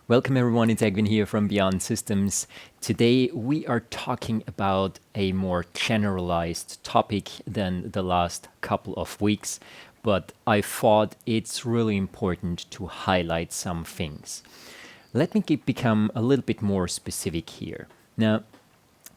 Welcome everyone, it's Egwin here from Beyond Systems. Today we are talking about a more generalized topic than the last couple of weeks, but I thought it's really important to highlight some things. Let me become a little bit more specific here. Now,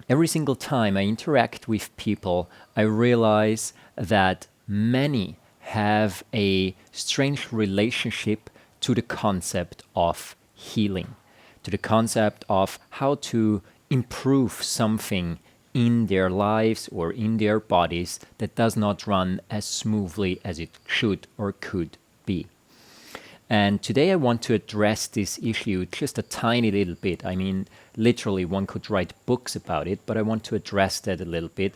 every single time I interact with people, I realize that many have a strange relationship to the concept of healing, to the concept of how to improve something in their lives or in their bodies that does not run as smoothly as it should or could be. And today I want to address this issue just a tiny little bit. I mean, literally one could write books about it, but I want to address that a little bit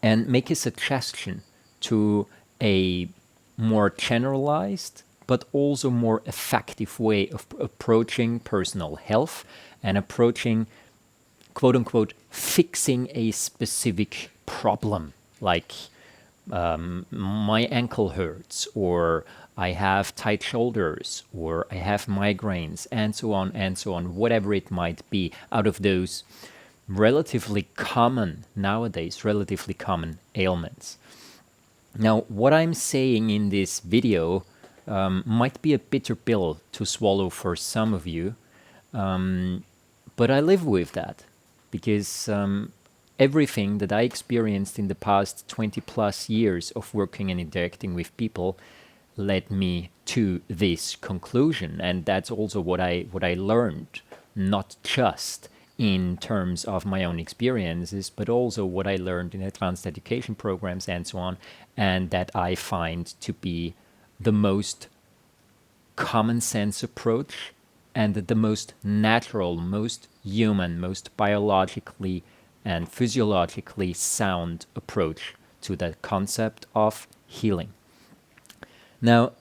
and make a suggestion to a more generalized but also more effective way of approaching personal health and approaching, quote unquote, fixing a specific problem, like my ankle hurts, or I have tight shoulders, or I have migraines, and so on, whatever it might be, out of those relatively common, nowadays, relatively common ailments. Now, what I'm saying in this video might be a bitter pill to swallow for some of you, but I live with that because everything that I experienced in the past 20 plus years of working and interacting with people led me to this conclusion. And that's also what I learned, not just in terms of my own experiences, but also what I learned in advanced education programs and so on, and that I find to be the most common sense approach and the most natural, most human, most biologically and physiologically sound approach to the concept of healing. Now,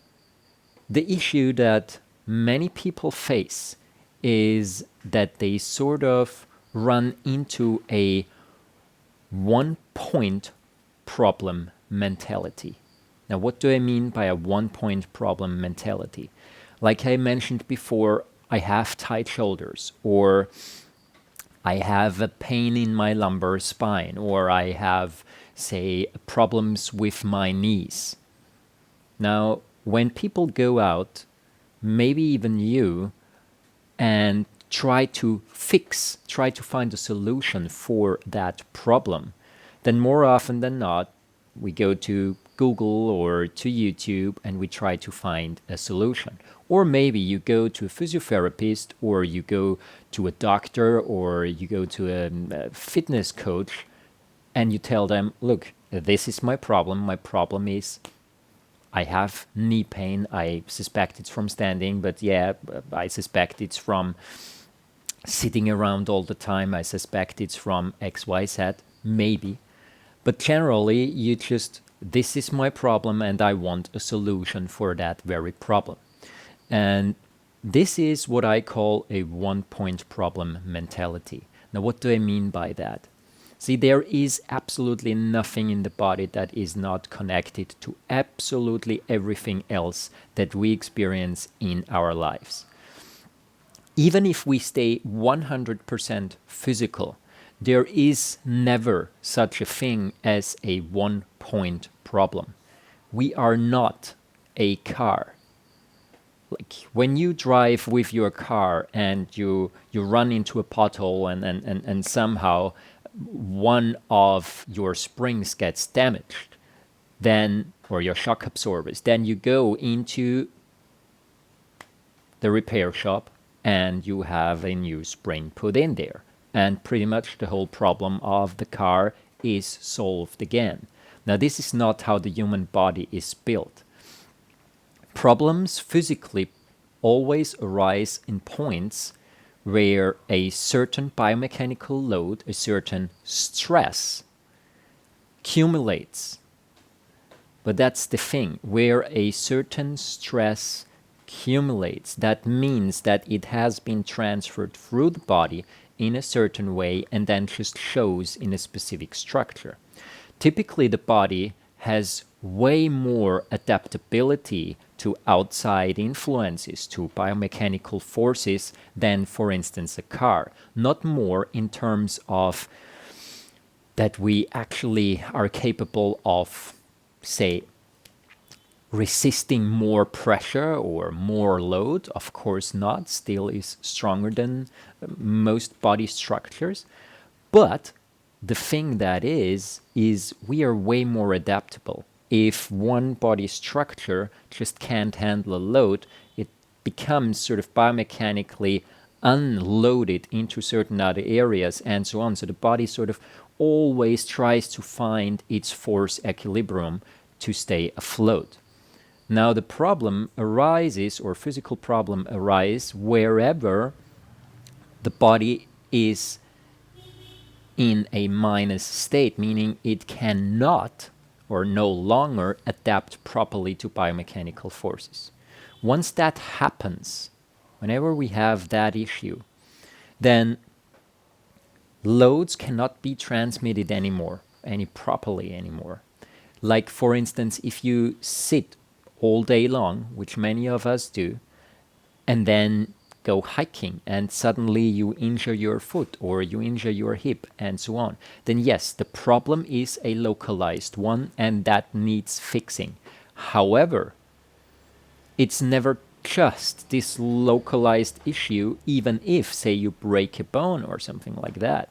the issue that many people face is that they sort of run into a one-point problem mentality. Now, what do I mean by a one-point problem mentality? Like I mentioned before, I have tight shoulders, or I have a pain in my lumbar spine, or I have, say, problems with my knees. Now, when people go out, maybe even you, and try to find a solution for that problem, then more often than not, we go to Google or to YouTube and we try to find a solution. Or maybe you go to a physiotherapist, or you go to a doctor, or you go to a fitness coach, and you tell them, look, this is my problem. My problem is I have knee pain. I suspect it's from standing, but yeah, I suspect it's from sitting around all the time. I suspect it's from XYZ, maybe. But generally, this is my problem and I want a solution for that very problem. And this is what I call a one-point problem mentality. Now, what do I mean by that? See, there is absolutely nothing in the body that is not connected to absolutely everything else that we experience in our lives. Even if we stay 100% physical, there is never such a thing as a one-point problem. We are not a car. Like when you drive with your car and you run into a pothole and somehow one of your springs gets damaged, then, or your shock absorbers, then you go into the repair shop and you have a new spring put in there. And pretty much the whole problem of the car is solved again. Now, this is not how the human body is built. Problems physically always arise in points where a certain biomechanical load, a certain stress, accumulates. But that's the thing, where a certain stress accumulates, that means that it has been transferred through the body in a certain way and then just shows in a specific structure. Typically, the body has way more adaptability to outside influences, to biomechanical forces than, for instance, a car. Not more in terms of that we actually are capable of, say, resisting more pressure or more load. Of course not. Steel is stronger than most body structures. But the thing that is we are way more adaptable. If one body structure just can't handle a load, it becomes sort of biomechanically unloaded into certain other areas and so on. So the body sort of always tries to find its force equilibrium to stay afloat. Now the problem arises, or physical problem arises, wherever the body is in a minus state, meaning it cannot or no longer adapt properly to biomechanical forces. Once that happens, whenever we have that issue, then loads cannot be transmitted any properly anymore. Like, for instance, if you sit all day long, which many of us do, and then go hiking and suddenly you injure your foot or you injure your hip and so on, then yes, the problem is a localized one and that needs fixing. However, it's never just this localized issue, even if, say, you break a bone or something like that.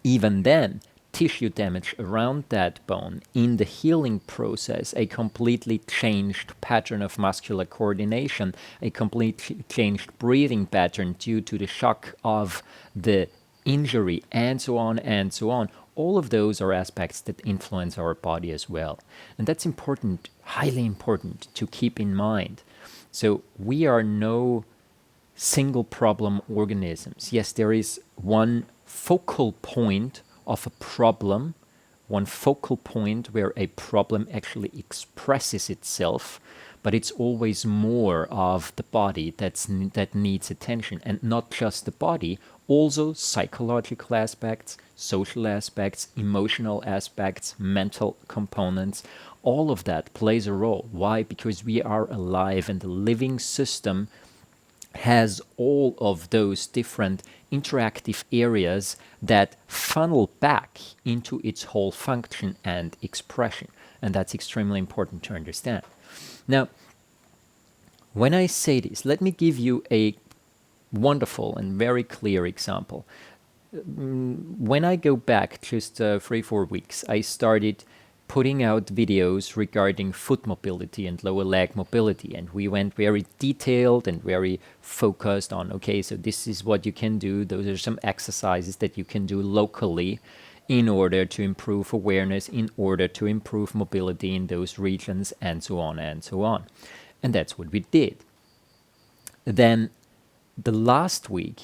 Even then, tissue damage around that bone in the healing process, a completely changed pattern of muscular coordination, a completely changed breathing pattern due to the shock of the injury, and so on and so on. All of those are aspects that influence our body as well. And that's important, highly important to keep in mind. So we are no single problem organisms. Yes, there is one focal point of a problem, one focal point where a problem actually expresses itself, but it's always more of the body that needs attention, and not just the body, also psychological aspects, social aspects, emotional aspects, mental components. All of that plays a role. Why? Because we are alive, and the living system has all of those different interactive areas that funnel back into its whole function and expression. And that's extremely important to understand. Now, when I say this, let me give you a wonderful and very clear example. When I go back just 3-4 weeks, I started putting out videos regarding foot mobility and lower leg mobility, and we went very detailed and very focused on, okay, so this is what you can do, those are some exercises that you can do locally in order to improve awareness, in order to improve mobility in those regions, and so on and so on. And that's what we did. Then the last week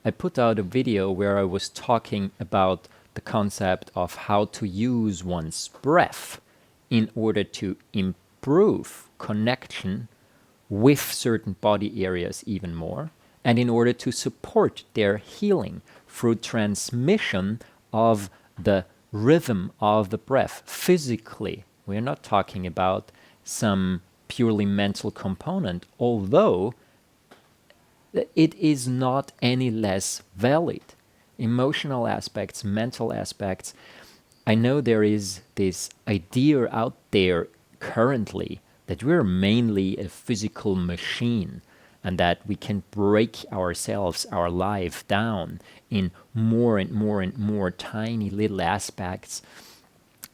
I put out a video where I was talking about the concept of how to use one's breath in order to improve connection with certain body areas even more, and in order to support their healing through transmission of the rhythm of the breath physically. We're not talking about some purely mental component, although it is not any less valid. Emotional aspects, mental aspects. I know there is this idea out there currently that we're mainly a physical machine and that we can break ourselves, our life down in more and more and more tiny little aspects,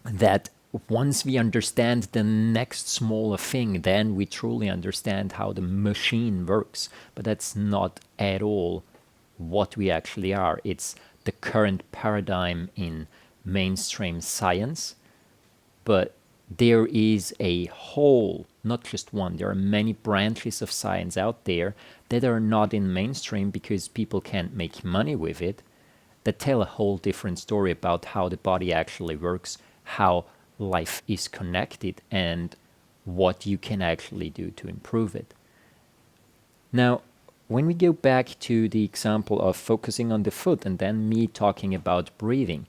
that once we understand the next smaller thing, then we truly understand how the machine works. But that's not at all what we actually are. It's the current paradigm in mainstream science, but there is a whole, not just one, there are many branches of science out there that are not in mainstream because people can't make money with it, that tell a whole different story about how the body actually works, how life is connected, and what you can actually do to improve it. Now, when we go back to the example of focusing on the foot and then me talking about breathing,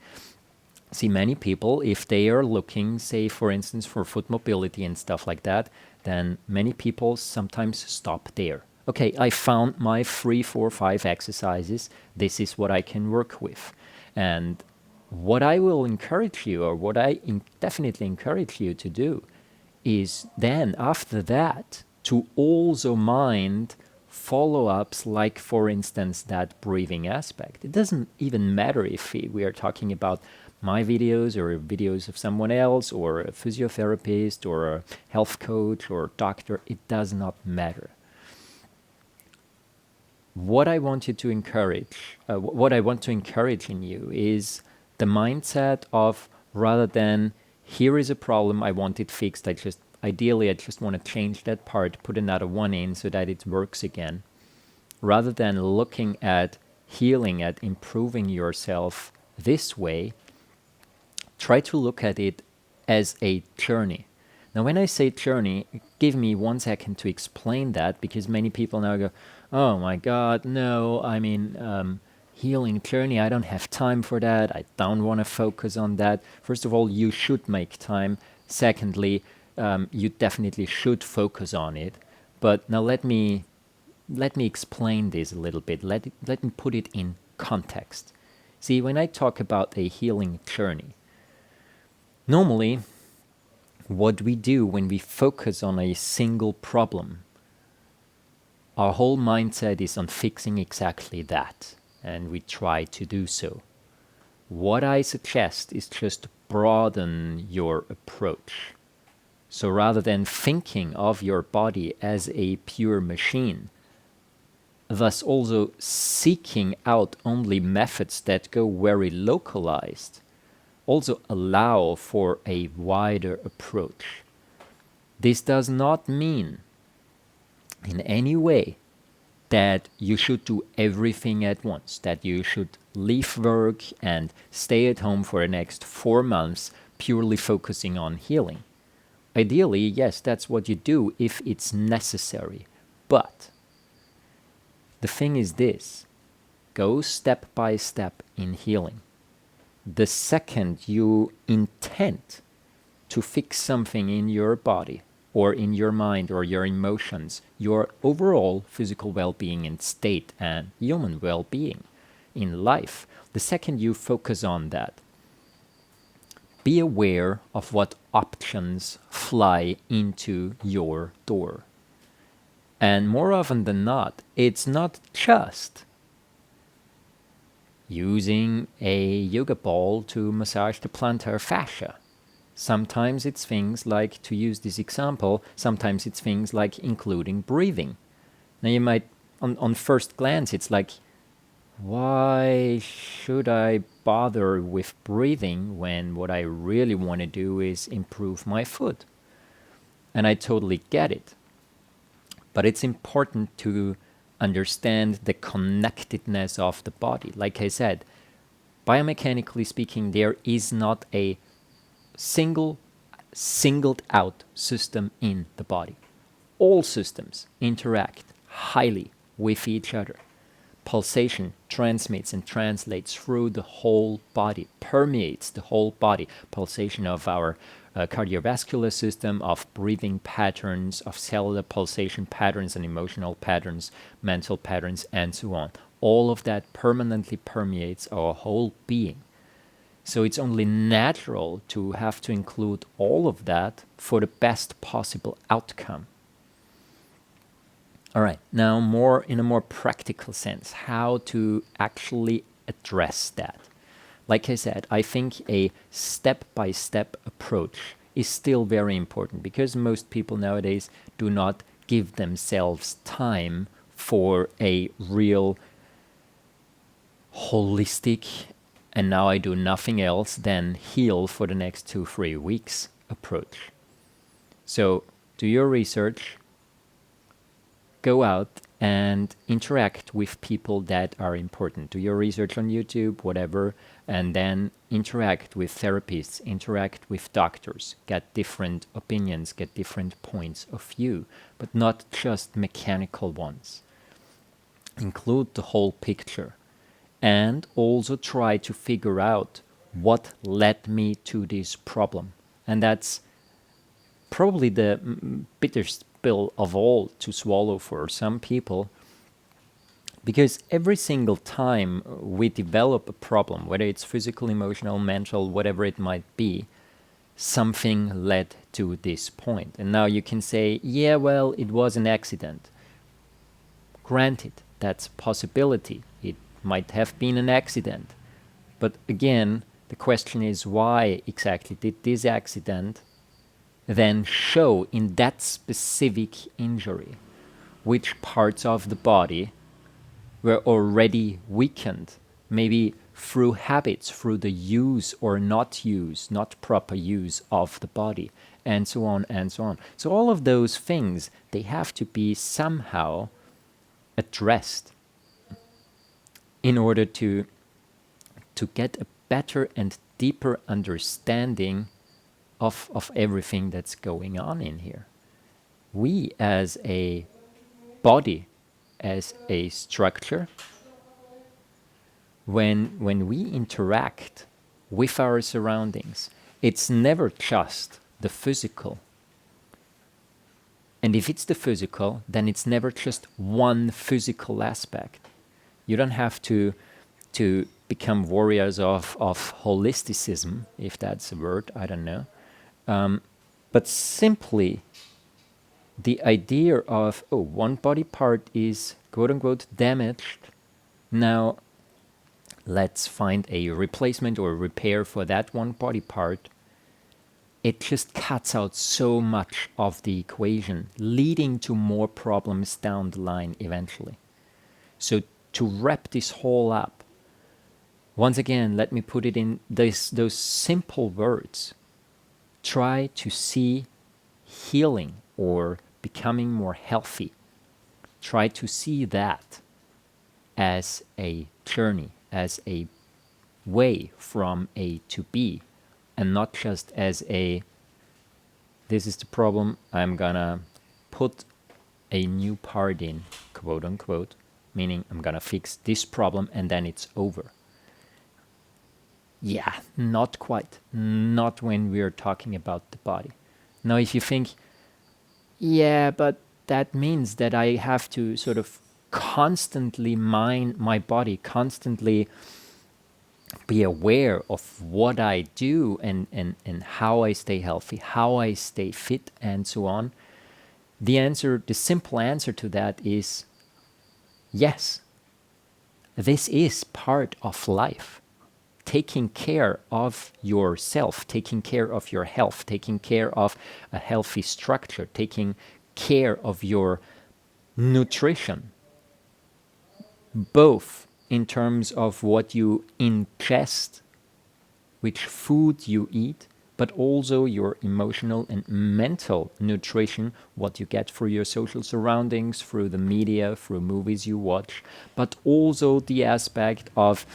see, many people, if they are looking, say, for instance, for foot mobility and stuff like that, then many people sometimes stop there. Okay, I found my 3, 4, 5 exercises. This is what I can work with. And what I will encourage you, or what I definitely encourage you to do, is then after that to also mind follow-ups, like for instance that breathing aspect. It doesn't even matter if we are talking about my videos or videos of someone else or a physiotherapist or a health coach or doctor. It does not matter. What I want you to encourage, what I want to encourage in you is the mindset of, rather than here is a problem, I want it fixed, ideally I just want to change that part, put another one in so that it works again. Rather than looking at healing, at improving yourself this way, try to look at it as a journey. Now, when I say journey, give me 1 second to explain that, because many people now go, oh my God, no, I mean, healing journey, I don't have time for that. I don't want to focus on that. First of all, you should make time. Secondly, you definitely should focus on it. But now let me explain this a little bit. Let me put it in context. See, when I talk about a healing journey, normally what we do when we focus on a single problem, our whole mindset is on fixing exactly that, and we try to do so. What I suggest is just broaden your approach. So rather than thinking of your body as a pure machine, thus also seeking out only methods that go very localized, also allow for a wider approach. This does not mean in any way that you should do everything at once, that you should leave work and stay at home for the next 4 months purely focusing on healing. Ideally, yes, that's what you do if it's necessary. But the thing is this: go step by step in healing. The second you intend to fix something in your body or in your mind or your emotions, your overall physical well-being and state and human well-being in life, the second you focus on that, be aware of what options fly into your door. And more often than not, it's not just using a yoga ball to massage the plantar fascia. Sometimes it's things like, to use this example, sometimes it's things like including breathing. Now you might, on first glance, it's like, why should I bother with breathing when what I really want to do is improve my foot? And I totally get it. But it's important to understand the connectedness of the body. Like I said, biomechanically speaking, there is not a singled out system in the body. All systems interact highly with each other. Pulsation transmits and translates through the whole body, permeates the whole body. Pulsation of our cardiovascular system, of breathing patterns, of cellular pulsation patterns and emotional patterns, mental patterns, and so on. All of that permanently permeates our whole being. So it's only natural to have to include all of that for the best possible outcome. All right, now in a more practical sense, how to actually address that. Like I said, I think a step-by-step approach is still very important, because most people nowadays do not give themselves time for a real holistic, and now I do nothing else than heal for the next 2-3 weeks approach. So do your research, go out and interact with people that are important. Do your research on YouTube, whatever, and then interact with therapists, interact with doctors, get different opinions, get different points of view, but not just mechanical ones. Include the whole picture, and also try to figure out what led me to this problem. And that's probably the bitterest pill of all to swallow for some people, because every single time we develop a problem, whether it's physical, emotional, mental, whatever it might be, something led to this point. And now you can say, yeah, well, it was an accident. Granted, that's a possibility. It might have been an accident. But again, the question is, why exactly did this accident then show in that specific injury? Which parts of the body were already weakened, maybe through habits, through the use or not proper use of the body, and so on and so on. So all of those things, they have to be somehow addressed in order to get a better and deeper understanding of everything that's going on in here. We as a body, as a structure, when we interact with our surroundings, it's never just the physical. And if it's the physical, then it's never just one physical aspect. You don't have to become warriors of holisticism, if that's a word, I don't know. But simply the idea of, oh, one body part is quote unquote damaged. Now let's find a replacement or repair for that one body part. It just cuts out so much of the equation, leading to more problems down the line eventually. So to wrap this whole up, once again, let me put it in those simple words. Try to see healing or becoming more healthy. Try to see that as a journey, as a way from A to B, and not just as a, this is the problem, I'm gonna put a new part in, quote unquote, meaning I'm gonna fix this problem and then it's over. Yeah, not quite. Not when we're talking about the body. Now, if you think, yeah, but that means that I have to sort of constantly mind my body, constantly be aware of what I do and how I stay healthy, how I stay fit, and so on. The simple answer to that is yes. This is part of life. Taking care of yourself, taking care of your health, taking care of a healthy structure, taking care of your nutrition, both in terms of what you ingest, which food you eat, but also your emotional and mental nutrition, what you get through your social surroundings, through the media, through movies you watch, but also the aspect of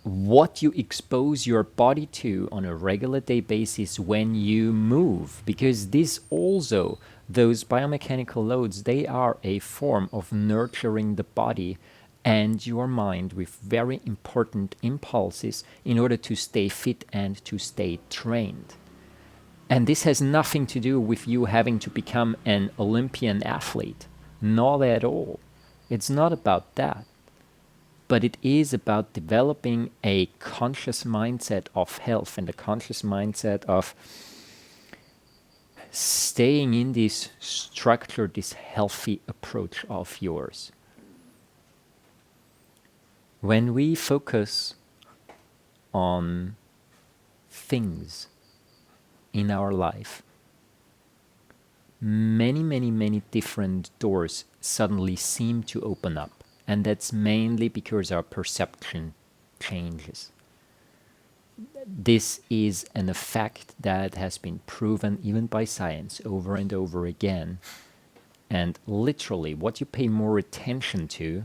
what you expose your body to on a regular day basis when you move, because this also, those biomechanical loads, they are a form of nurturing the body and your mind with very important impulses in order to stay fit and to stay trained. And this has nothing to do with you having to become an Olympian athlete. Not at all. It's not about that. But it is about developing a conscious mindset of health and a conscious mindset of staying in this structure, this healthy approach of yours. When we focus on things in our life, many different doors suddenly seem to open up. And that's mainly because our perception changes. This is an effect that has been proven even by science over and over again. And literally, what you pay more attention to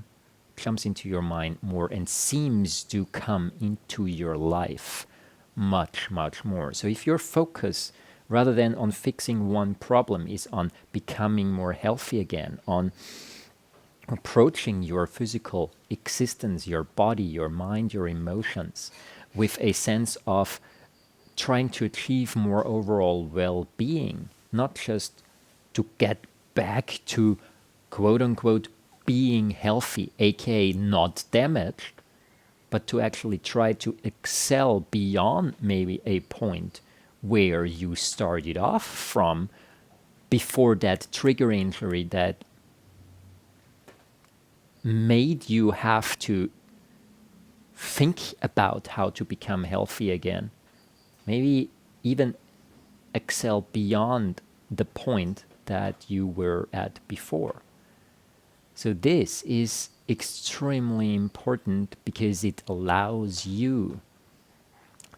jumps into your mind more and seems to come into your life much more. So if your focus, rather than on fixing one problem, is on becoming more healthy again, on approaching your physical existence, your body, your mind, your emotions, with a sense of trying to achieve more overall well-being, not just to get back to quote unquote being healthy, aka not damaged, but to actually try to excel beyond maybe a point where you started off from before that trigger injury that made you have to think about how to become healthy again. Maybe even excel beyond the point that you were at before. So this is extremely important because it allows you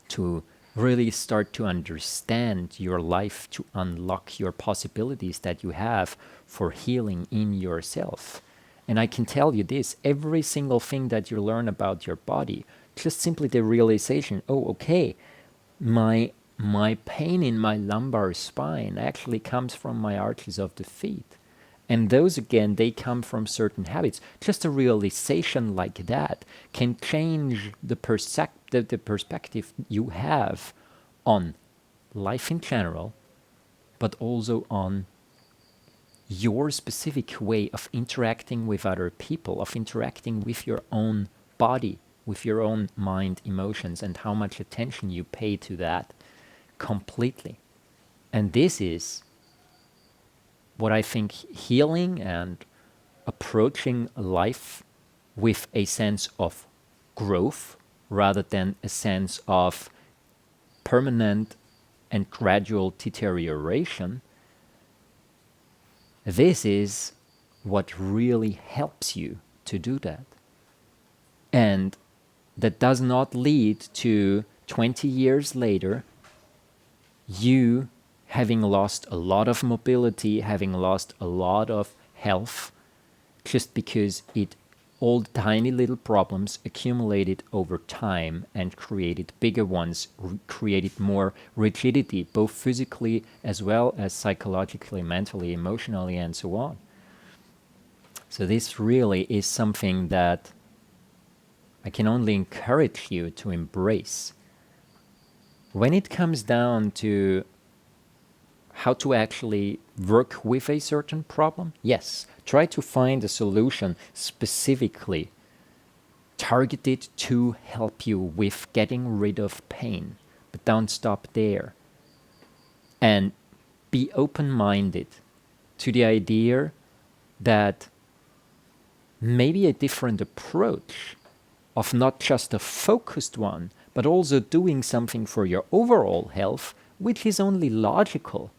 to really start to understand your life, to unlock your possibilities that you have for healing in yourself. And I can tell you this, every single thing that you learn about your body, just simply the realization, oh, okay, my pain in my lumbar spine actually comes from my arches of the feet. And those, again, they come from certain habits. Just a realization like that can change the perspective you have on life in general, but also on your specific way of interacting with other people, of interacting with your own body, with your own mind, emotions, and how much attention you pay to that completely. And this is what I think healing and approaching life with a sense of growth rather than a sense of permanent and gradual deterioration, this is what really helps you to do that. And that does not lead to 20 years later you having lost a lot of mobility, having lost a lot of health, just because all the tiny little problems accumulated over time and created bigger ones, created more rigidity, both physically as well as psychologically, mentally, emotionally, and so on. So this really is something that I can only encourage you to embrace. When it comes down to how to actually work with a certain problem, yes, try to find a solution specifically targeted to help you with getting rid of pain, but don't stop there. And be open-minded to the idea that maybe a different approach of not just a focused one, but also doing something for your overall health, which is only logical,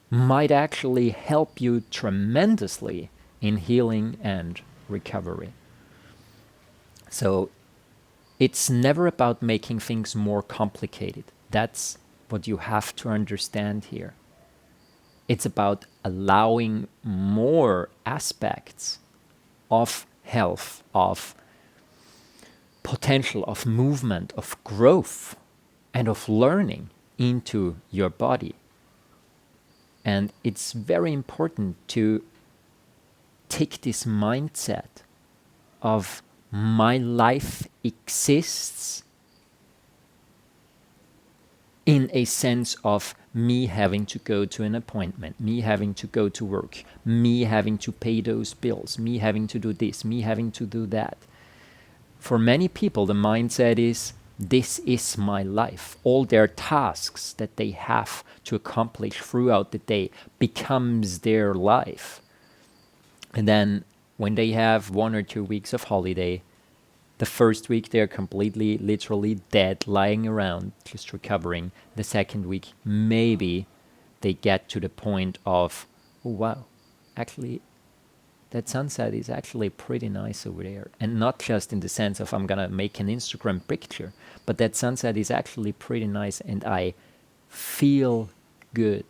might actually help you tremendously in healing and recovery. So it's never about making things more complicated. That's what you have to understand here. It's about allowing more aspects of health, of potential, of movement, of growth, and of learning into your body. And it's very important to take this mindset of my life exists in a sense of me having to go to an appointment, me having to go to work, me having to pay those bills, me having to do this, me having to do that. For many people, the mindset is, this is my life. All their tasks that they have to accomplish throughout the day becomes their life. And then when they have 1 or 2 weeks of holiday, the first week they're completely, literally dead, lying around, just recovering. The second week, maybe they get to the point of, oh wow, actually that sunset is actually pretty nice over there. And not just in the sense of I'm gonna make an Instagram picture, but that sunset is actually pretty nice and I feel good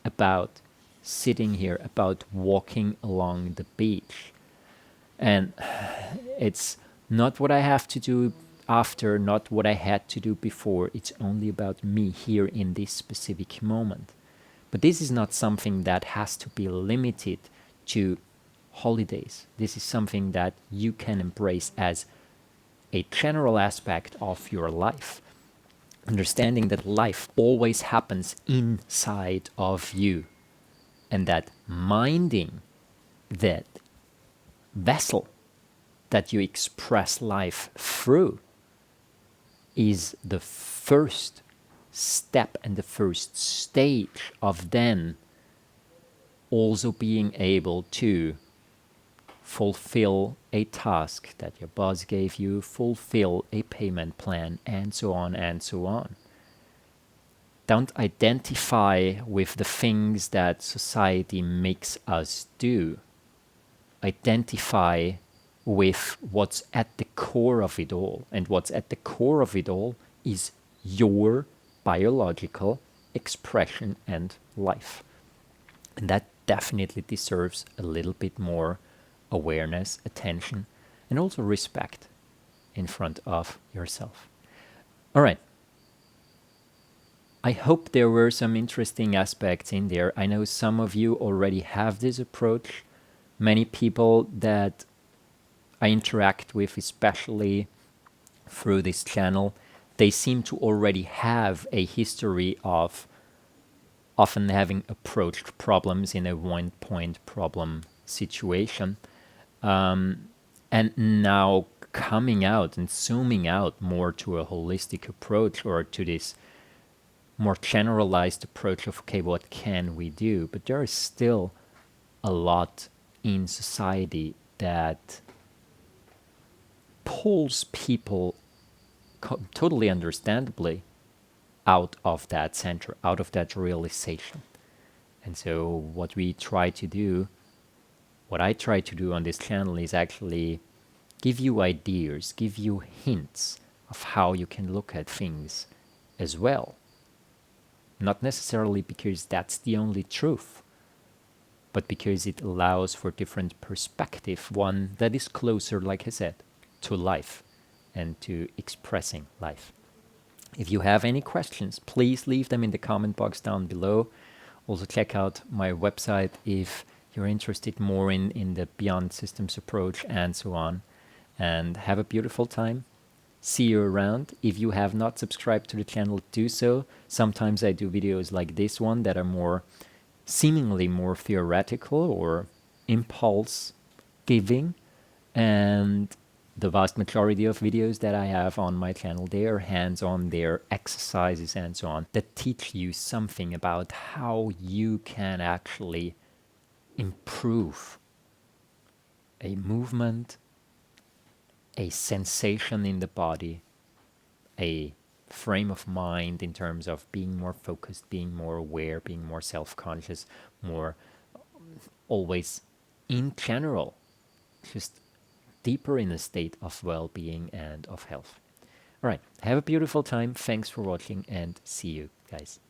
about sitting here, about walking along the beach. And it's not what I have to do after, not what I had to do before. It's only about me here in this specific moment. But this is not something that has to be limited to holidays. This is something that you can embrace as a general aspect of your life. understanding that life always happens inside of you, and that minding that vessel that you express life through is the first step and the first stage of then also being able to fulfill a task that your boss gave you, fulfill a payment plan, and so on and so on. Don't identify with the things that society makes us do. Identify with what's at the core of it all. And what's at the core of it all is your biological expression and life. And that definitely deserves a little bit more awareness, attention, and also respect in front of yourself. All right. I hope there were some interesting aspects in there. I know some of you already have this approach. Many people that I interact with, especially through this channel, they seem to already have a history of often having approached problems in a one-point problem situation, and now coming out and zooming out more to a holistic approach, or to this more generalized approach of, okay, what can we do? But there is still a lot in society that pulls people totally understandably out of that center, out of that realization. And so what I try to do on this channel is actually give you ideas, give you hints of how you can look at things as well. Not necessarily because that's the only truth, but because it allows for different perspective, one that is closer, like I said, to life and to expressing life. If you have any questions, please leave them in the comment box down below. Also check out my website if you're interested more in the Beyond Systems approach and so on. And have a beautiful time. See you around. If you have not subscribed to the channel, do so. Sometimes I do videos like this one that are seemingly more theoretical or impulse giving, and the vast majority of videos that I have on my channel, they are hands-on, they're exercises and so on that teach you something about how you can actually improve a movement, a sensation in the body, a frame of mind in terms of being more focused, being more aware, being more self-conscious, more always in general, just deeper in a state of well-being and of health. All right, have a beautiful time. Thanks for watching, and see you guys.